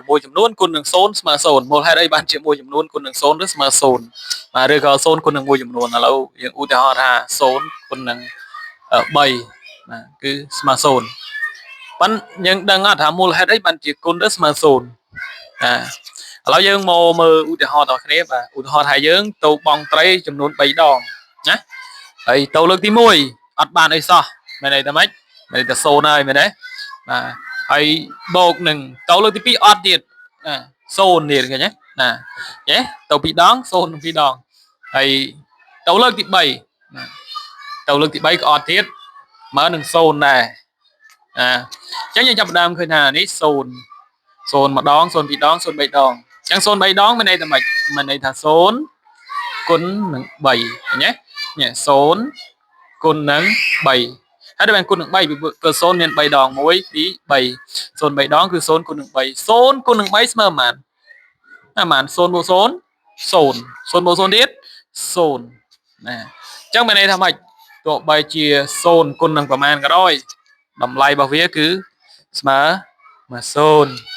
មួយចំនួនគុណនឹង0ស្មើ0មូលហេតុអីបានជាមួយចំនួនគុណនឹង0ឬស្មើ0បាទឬក៏0គុណនឹងមួយចំនួនឥឡូវយើងឧទាហរណ៍ថា0គុណនឹង3បាទគឺស្មើ0ប៉ុន្តែយើងដឹងអត់ថាមូលហេតុអីបានជាគុណទៅស្មើ0ឥឡូវយើងមកមើលឧទាហរណ៍ដល់គ្នាបាទឧទាហរណ៍ថាយើងទៅបងត្រីចំនួន3ដងណាហើយទៅលើកទី1អត់បានអីសោះមែនទេតែម៉េចមែនតែ0ហើយមែនទេបាទហើយបូកនឹងទៅលើកទី2អត់ទៀត0ទៀតឃើញទេណាចេះទៅ2ដង0នឹង2ដងហើយទៅលើកទី3ទៅលើកទី3ក៏អត់ទៀតមើលនឹង0ដែរអញ្ចឹងយើងចាប់ផ្ដើមឃើញថានេះ0 0 1ដង0 2ដង0 3ដងអញ្ចឹង0 3ដងមានន័យថាម៉េចមានន័យថា0គុណនឹង3ឃើញទេនេះ0គុណនឹង3ហើយដល់បានគុណនឹង3ពីព្រោះ0មាន3ដង1 2 3 0 3ដងគឺ0គុណនឹង3 0គុណនឹង3ស្មើប៉ុន្មាន0បូក0 0 0បូក0ទៀត0ណាអញ្ចឹងមានន័យថាម៉េចទោះបីជា0គុណនឹងប្រមាណក៏ដោយតម្លៃរបស់វាគឺស្មើ0